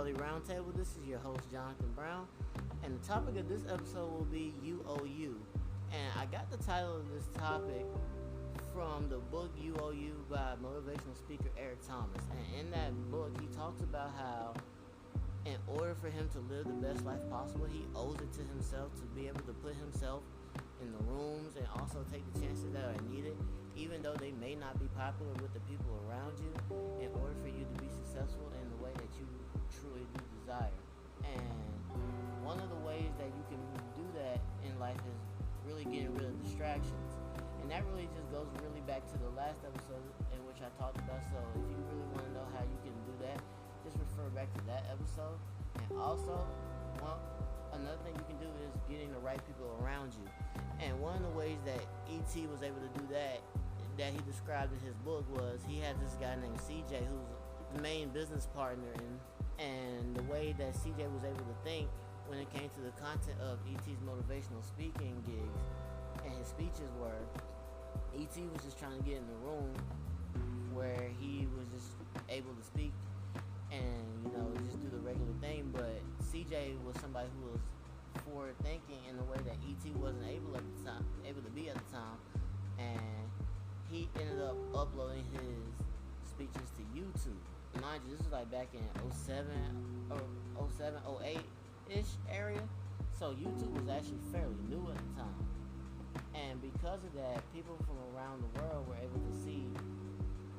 Daily Roundtable. This is your host, Jonathan Brown, and the topic of this episode will be UOU. And I got the title of this topic from the book UOU by motivational speaker Eric Thomas. And in that book, he talks about how in order for him to live the best life possible, he owes it to himself to be able to put himself in the rooms and also take the chances that are needed, even though they may not be popular with the people around you, in order for you to be successful in the way that you truly do desire. And one of the ways that you can do that in life is really getting rid of distractions. And that really just goes really back to the last episode in which I talked about. So if you really want to know how you can do that, just refer back to that episode. And also, another thing you can do is getting the right people around you. And one of the ways that E.T. was able to do that he described in his book, was he had this guy named CJ who's the main business partner, and the way that CJ was able to think when it came to the content of E.T.'s motivational speaking gigs and his speeches were, E.T. was just trying to get in the room where he was just able to speak and, just do the regular thing, but CJ was somebody who was forward thinking in a way that E.T. wasn't able to be at the time, and he ended up uploading his speeches to YouTube. Mind you, this was like back in 07 or 08-ish area, so YouTube was actually fairly new at the time. And because of that, people from around the world were able to see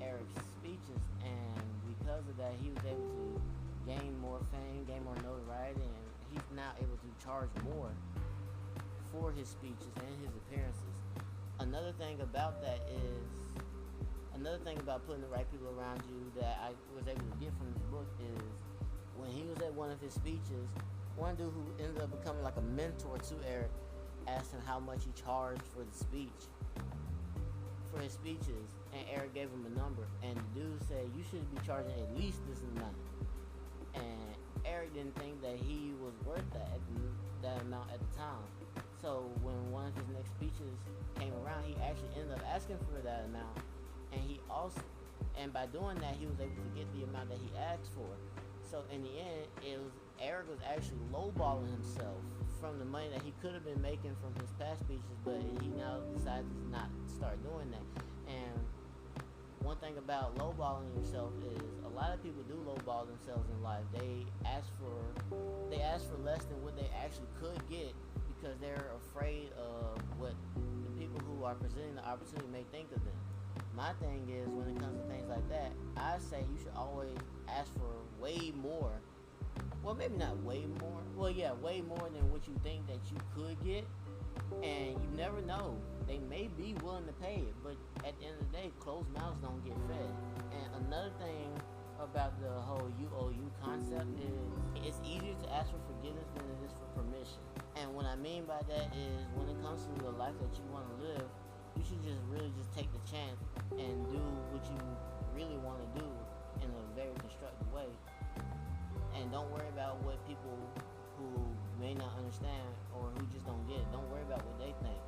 Eric's speeches, and because of that, he was able to gain more fame, gain more notoriety, and he's now able to charge more for his speeches and his appearances. Another thing about putting the right people around you that I was able to get from this book is when he was at one of his speeches, one dude who ended up becoming like a mentor to Eric asked him how much he charged for his speeches, and Eric gave him a number, and the dude said, you should be charging at least this amount. And Eric didn't think that he was worth that amount at the time. So when one of his next speeches came around, he actually ended up asking for that amount, and by doing that, he was able to get the amount that he asked for. So in the end, Eric was actually lowballing himself from the money that he could have been making from his past speeches, but he now decided to not start doing that. And one thing about lowballing yourself is a lot of people do lowball themselves in life. They ask for less than what they actually could get because they're afraid of what the people who are presenting the opportunity may think of them. My thing is, when it comes to things like that, I say you should always ask for way more. Well, maybe not way more. Well, yeah, way more than what you think that you could get. And you never know. They may be willing to pay it, but at the end of the day, closed mouths don't get fed. And another thing about the whole UOU concept is it's easier to ask for forgiveness than it is for permission. And what I mean by that is when it comes to the life that you want to live, you should just really just take the chance and do what you really want to do in a very constructive way. And don't worry about what people who may not understand or who just don't get it, don't worry about what they think.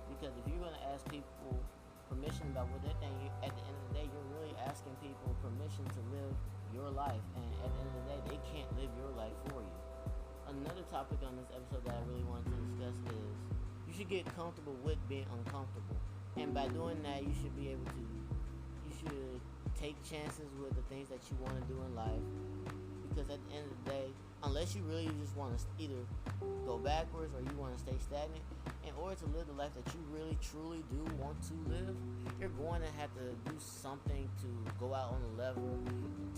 Because if you're going to ask people permission about what they think, at the end of the day, you're really asking people permission to live your life. And at the end of the day, they can't live your life for you. Another topic on this episode that I really wanted to discuss is you should get comfortable with being uncomfortable. And by doing that, you should take chances with the things that you want to do in life. Because at the end of the day, unless you really just want to either go backwards or you want to stay stagnant, in order to live the life that you really truly do want to live, you're going to have to do something to go out on the level,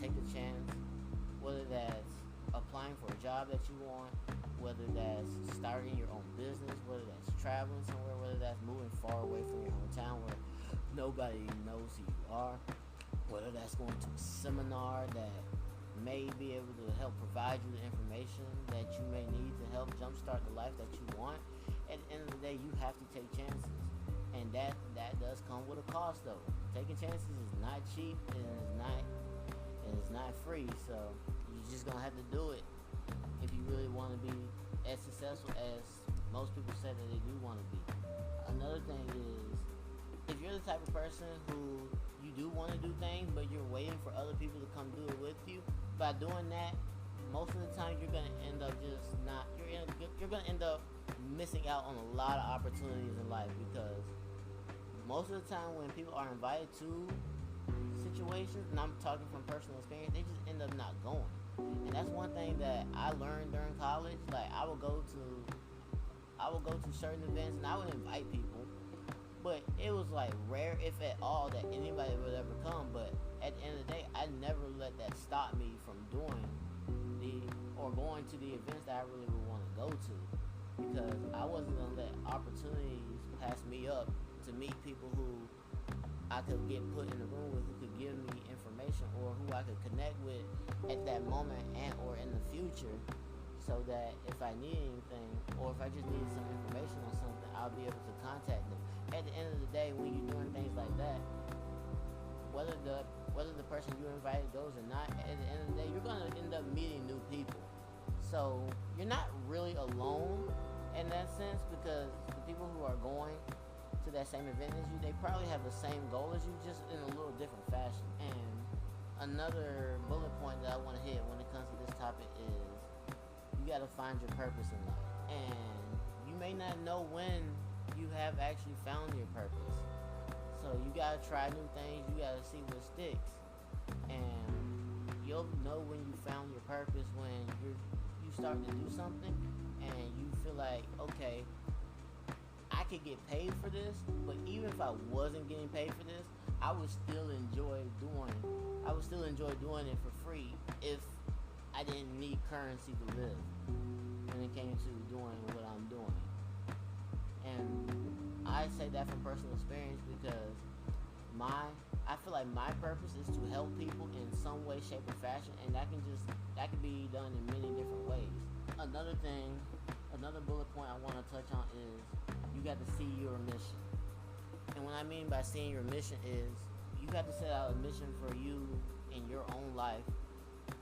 take a chance, whether that's applying for a job that you want, whether that's starting your own business, whether that's traveling somewhere, whether that's moving far away from your hometown where nobody knows who you are, whether that's going to a seminar that may be able to help provide you the information that you may need to help jumpstart the life that you want. At the end of the day, you have to take chances, and that does come with a cost though. Taking chances is not cheap, and it's not free, so you're just gonna have to do it if you really want to be as successful as most people say that they do want to be. Another thing is, if you're the type of person who you do want to do things, but you're waiting for other people to come do it with you, by doing that, most of the time you're gonna end up just not. You're gonna end up missing out on a lot of opportunities in life because most of the time when people are invited to situations, and I'm talking from personal experience, they just end up not going. And that's one thing that I learned during college. Like I would go to certain events and I would invite people, but it was like rare, if at all, that anybody would ever come. But at the end of the day, I never let that stop me from doing going to the events that I really would want to go to, because I wasn't gonna let opportunities pass me up to meet people who I could get put in a room with, who could give me information, or who I could connect with at that moment and or in the future, so that if I need anything or if I just need some information on something, I'll be able to contact them. At the end of the day, when you're doing things like that, whether the person you invited goes or not, at the end of the day, you're gonna end up meeting new people. So you're not really alone in that sense, because the people who are going to that same event as you, they probably have the same goal as you, just in a little different fashion. And another bullet point that I want to hit when it comes to this topic is you got to find your purpose in life. And you may not know when you have actually found your purpose. So you got to try new things. You got to see what sticks. And you'll know when you found your purpose when you start to do something and you feel like, okay, I could get paid for this, but even if I wasn't getting paid for this, I would still enjoy doing it for free if I didn't need currency to live when it came to doing what I'm doing. And I say that from personal experience because I feel like my purpose is to help people in some way, shape, or fashion, and that can be done in many different ways. Another bullet point I want to touch on is you got to see your mission. And what I mean by seeing your mission is you got to set out a mission for you in your own life,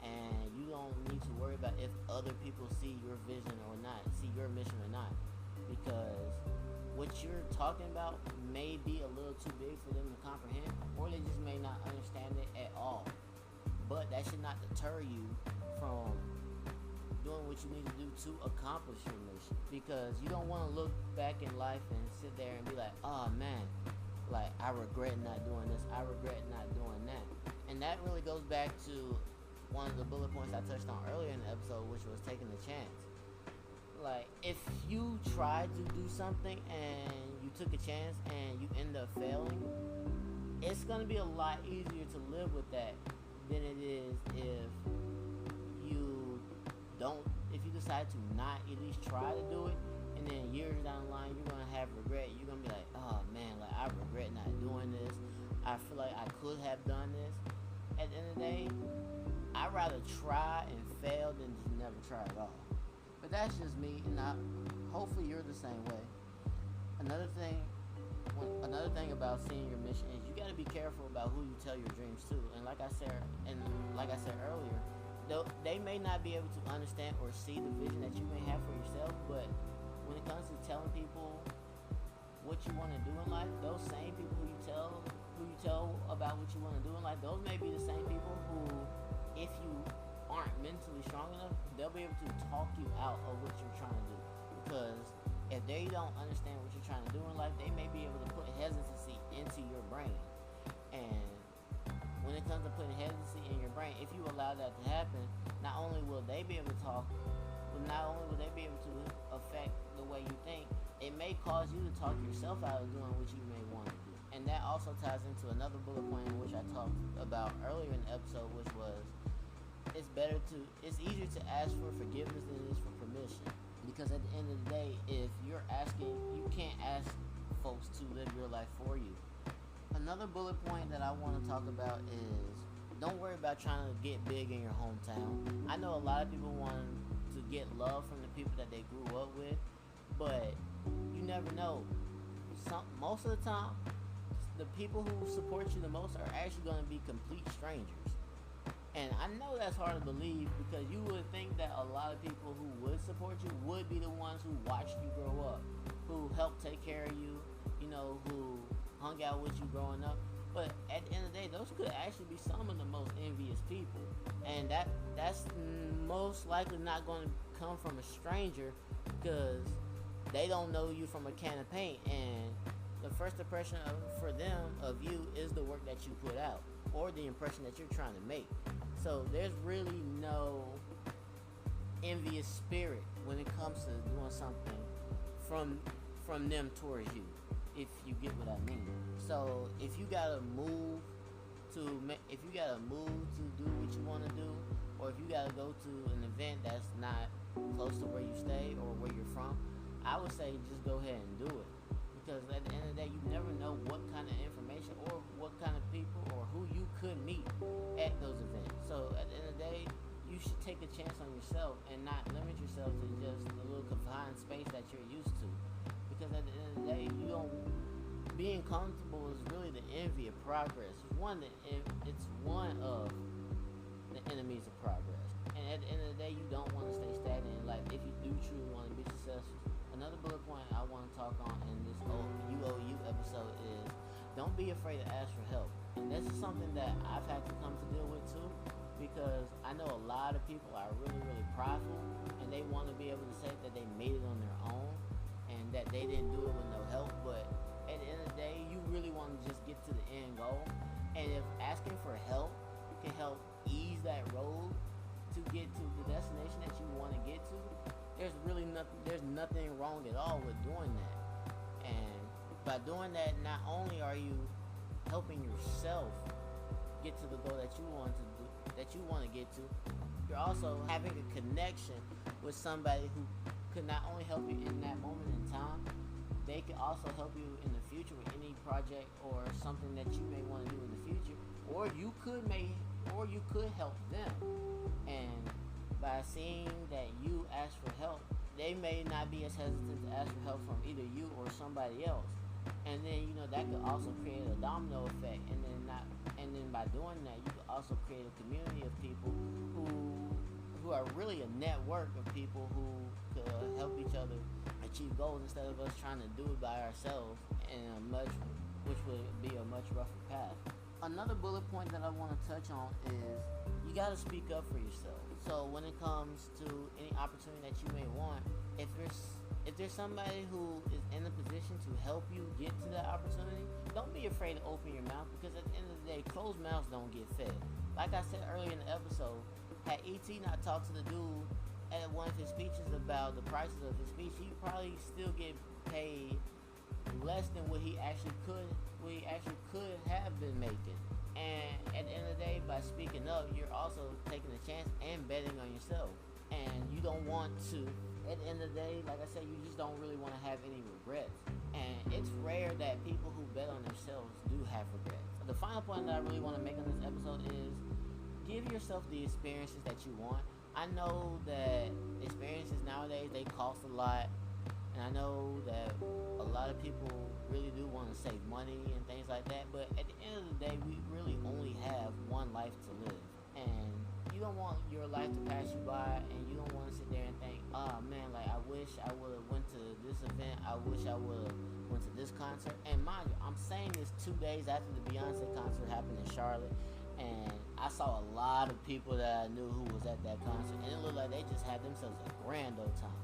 and you don't need to worry about if other people see your vision or not, see your mission or not, because what you're talking about may be a little too big for them to comprehend, or they just may not understand it at all. But that should not deter you from doing what you need to do to accomplish your mission, because you don't want to look back in life and sit there and be like, oh man, like I regret not doing this, I regret not doing that. And that really goes back to one of the bullet points I touched on earlier in the episode, which was taking the chance. Like, if you tried to do something and you took a chance and you end up failing, it's going to be a lot easier to live with that than it is if you decide to not at least try to do it, and then years down the line you're going to have regret. You're going to be like, oh man, like I regret not doing this. I feel like I could have done this. At the end of the day, I'd rather try and fail than just never try at all. But that's just me, and hopefully you're the same way. Another thing about seeing your mission is you got to be careful about who you tell your dreams to. And like I said earlier, they may not be able to understand or see the vision that you may have for yourself, but when it comes to telling people what you want to do in life, those same people who you tell about what you want to do in life, those may be the same people who, if you aren't mentally strong enough, they'll be able to talk you out of what you're trying to do. Because if they don't understand what you're trying to do in life, they may be able to put hesitancy into your brain. And when it comes to putting hesitancy in your brain, if you allow that to happen, not only will they be able to talk, but not only will they be able to affect the way you think, it may cause you to talk yourself out of doing what you may want to do. And that also ties into another bullet point which I talked about earlier in the episode, which was it's easier to ask for forgiveness than it is for permission. Because at the end of the day, if you're asking, you can't ask folks to live your life for you. Another bullet point that I want to talk about is don't worry about trying to get big in your hometown. I know a lot of people want to get love from the people that they grew up with, but you never know. Most of the time, the people who support you the most are actually going to be complete strangers. And I know that's hard to believe, because you would think that a lot of people who would support you would be the ones who watched you grow up, who helped take care of you, who hung out with you growing up. But at the end of the day, those those could actually be some of the most envious people, and that's most likely not going to come from a stranger, because they don't know you from a can of paint, and the first impression for them of you is the work that you put out or the impression that you're trying to make. So there's really no envious spirit when it comes to doing something from them towards you, if you get what I mean. So if you gotta move to do what you want to do, or if you gotta go to an event that's not close to where you stay or where you're from, I would say just go ahead and do it, because at the end of the day, you never know what kind of information or what kind of people or who you could meet at those events. So at the end of the day, you should take a chance on yourself and not limit yourself to just a little confined space that you're used to, because at the end of the day, being comfortable is really the envy of progress. It's one of the enemies of progress. And at the end of the day, you don't want to stay stagnant in life if you do truly want to be successful. Another bullet point I want to talk on in this UOU episode is don't be afraid to ask for help. And this is something that I've had to come to deal with too, because I know a lot of people are really, really prideful, and they want to be able to say that they made it on their own and that they didn't do it with no help. But at the end of the day, you really want to just get to the end goal. And if asking for help can help ease that road to get to the destination that you want to get to, there's nothing wrong at all with doing that. And by doing that, not only are you helping yourself get to the goal that you want to get to, you're also having a connection with somebody who could not only help you in that moment in time, they could also help you in the future with any project or something that you may want to do in the future, or you could help them. And by seeing that you ask for help, they may not be as hesitant to ask for help from either you or somebody else. And then that could also create a domino effect. And then by doing that, you could also create a community of people who are really a network of people who could help each other achieve goals, instead of us trying to do it by ourselves which would be a much rougher path. Another bullet point that I want to touch on is you got to speak up for yourself. So when it comes to any opportunity that you may want, if there's somebody who is in a position to help you get to that opportunity, don't be afraid to open your mouth, because at the end of the day, closed mouths don't get fed. Like I said earlier in the episode, had E.T. not talked to the dude at one of his speeches about the prices of his speech, he'd probably still get paid less than what he actually could have been making. And at the end of the day, by speaking up, you're also taking a chance and betting on yourself. And you don't want to, at the end of the day, like I said, you just don't really want to have any regrets. And it's rare that people who bet on themselves do have regrets. The final point that I really want to make on this episode is give yourself the experiences that you want. I know that experiences nowadays, they cost a lot. And I know that a lot of people really do want to save money and things like that. But at the end of the day, we really only have one life to live. And you don't want your life to pass you by, and you don't want to sit there and think, oh man, like I wish I would have went to this event. I wish I would have went to this concert. And mind you, I'm saying this 2 days after the Beyonce concert happened in Charlotte. And I saw a lot of people that I knew who was at that concert, and it looked like they just had themselves a grand old time.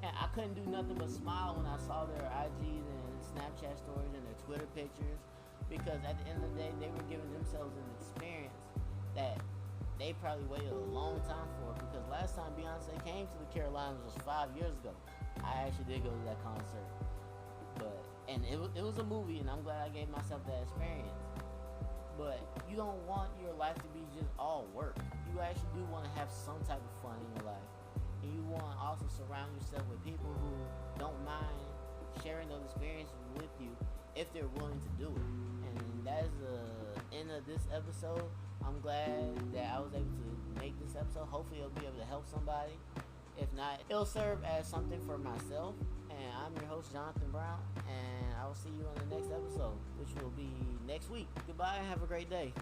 And I couldn't do nothing but smile when I saw their IGs and Snapchat stories and their Twitter pictures, because at the end of the day, they were giving themselves an experience that they probably waited a long time for, because last time Beyonce came to the Carolinas was 5 years ago. I actually did go to that concert, and it was a movie, and I'm glad I gave myself that experience. But you don't want your life to be just all work. You actually do want to have some type of fun in your life. And you want to also surround yourself with people who don't mind sharing those experiences with you if they're willing to do it. And that is the end of this episode. I'm glad that I was able to make this episode. Hopefully it'll be able to help somebody. If not, it'll serve as something for myself. And I'm your host, Jonathan Brown. And I will see you on the next episode, which will be next week. Goodbye and have a great day.